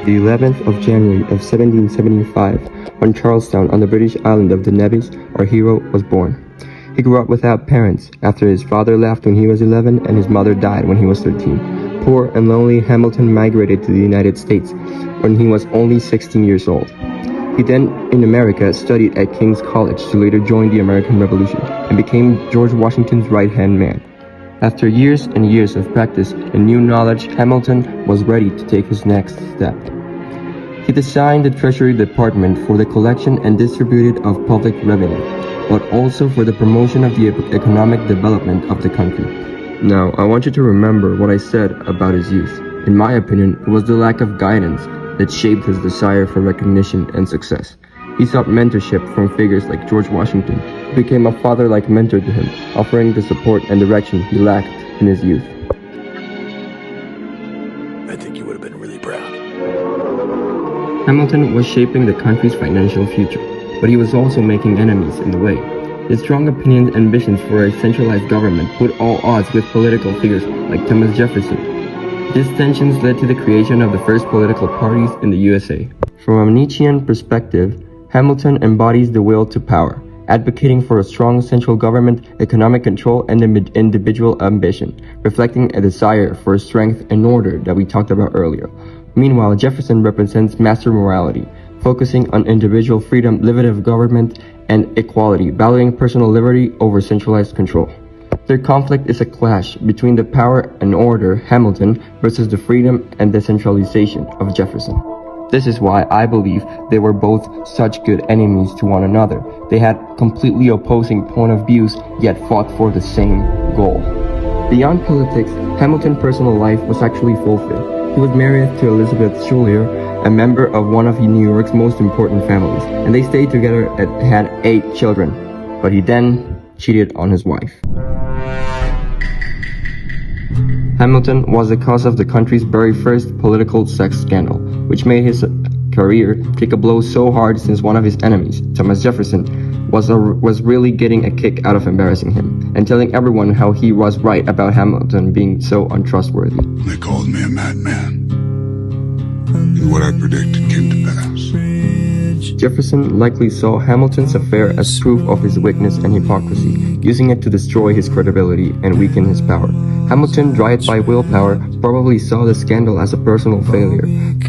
the 11th of January of 1775, on Charlestown on the British island of the Nevis, our hero was born. He grew up without parents, after his father left when he was 11 and his mother died when he was 13. Poor and lonely, Hamilton migrated to the United States when he was only 16 years old. He then, in America, studied at King's College to later join the American Revolution and became George Washington's right-hand man. After years and years of practice and new knowledge, Hamilton was ready to take his next step. He designed the Treasury Department for the collection and distribution of public revenue, but also for the promotion of the economic development of the country. Now, I want you to remember what I said about his youth. In my opinion, it was the lack of guidance that shaped his desire for recognition and success. He sought mentorship from figures like George Washington, who became a father-like mentor to him, offering the support and direction he lacked in his youth. I think you would have been really proud. Hamilton was shaping the country's financial future, but he was also making enemies in the way. His strong opinions and ambitions for a centralized government put all odds with political figures like Thomas Jefferson. These tensions led to the creation of the first political parties in the USA. From a Nietzschean perspective, Hamilton embodies the will to power, advocating for a strong central government, economic control, and individual ambition, reflecting a desire for strength and order that we talked about earlier. Meanwhile, Jefferson represents master morality, focusing on individual freedom, liberty of government, and equality, valuing personal liberty over centralized control. Their conflict is a clash between the power and order Hamilton versus the freedom and decentralization of Jefferson. This is why I believe they were both such good enemies to one another. They had completely opposing point of views, yet fought for the same goal. Beyond politics, Hamilton's personal life was actually fulfilled. He was married to Elizabeth Schuyler, a member of one of New York's most important families, and they stayed together and had 8 children. But he then cheated on his wife. Hamilton was the cause of the country's very first political sex scandal, which made his career take a blow so hard since one of his enemies, Thomas Jefferson, was really getting a kick out of embarrassing him and telling everyone how he was right about Hamilton being so untrustworthy. They called me a madman, and what I predicted came to pass. Jefferson likely saw Hamilton's affair as proof of his weakness and hypocrisy, using it to destroy his credibility and weaken his power. Hamilton, driven by willpower, probably saw the scandal as a personal failure,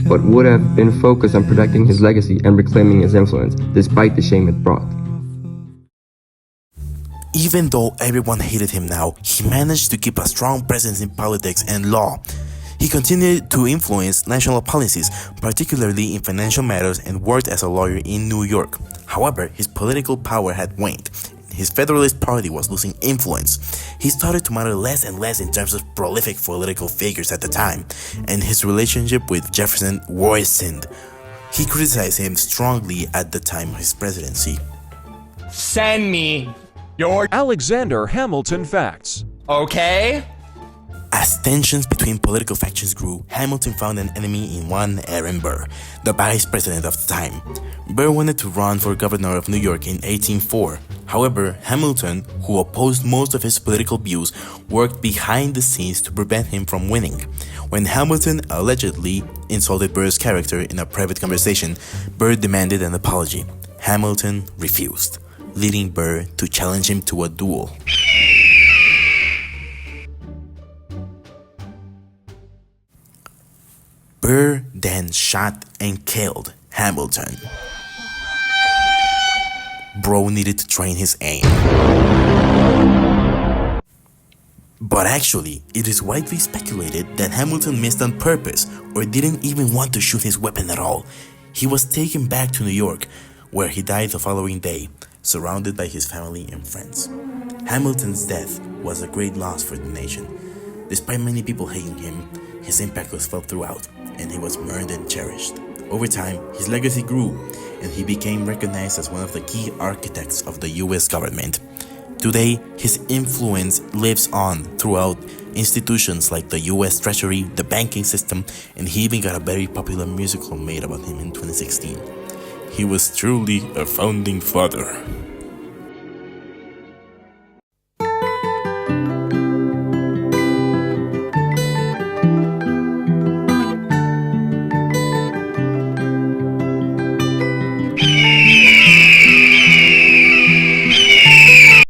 but would have been focused on protecting his legacy and reclaiming his influence, despite the shame it brought. Even though everyone hated him now, he managed to keep a strong presence in politics and law. He continued to influence national policies, particularly in financial matters, and worked as a lawyer in New York. However, his political power had waned. His Federalist Party was losing influence. He started to matter less and less in terms of prolific political figures at the time, and his relationship with Jefferson worsened. He criticized him strongly at the time of his presidency. Send me your Alexander Hamilton facts. okay? As tensions between political factions grew, Hamilton found an enemy in one Aaron Burr, the vice president of the time. Burr wanted to run for governor of New York in 1804. However, Hamilton, who opposed most of his political views, worked behind the scenes to prevent him from winning. When Hamilton allegedly insulted Burr's character in a private conversation, Burr demanded an apology. Hamilton refused, leading Burr to challenge him to a duel. Burr then shot and killed Hamilton. Bro needed to train his aim. But actually, it is widely speculated that Hamilton missed on purpose or didn't even want to shoot his weapon at all. He was taken back to New York, where he died the following day, surrounded by his family and friends. Hamilton's death was a great loss for the nation. Despite many people hating him, his impact was felt throughout, and he was mourned and cherished. Over time, his legacy grew, and he became recognized as one of the key architects of the US government. Today, his influence lives on throughout institutions like the US Treasury, the banking system, and he even got a very popular musical made about him in 2016. He was truly a founding father.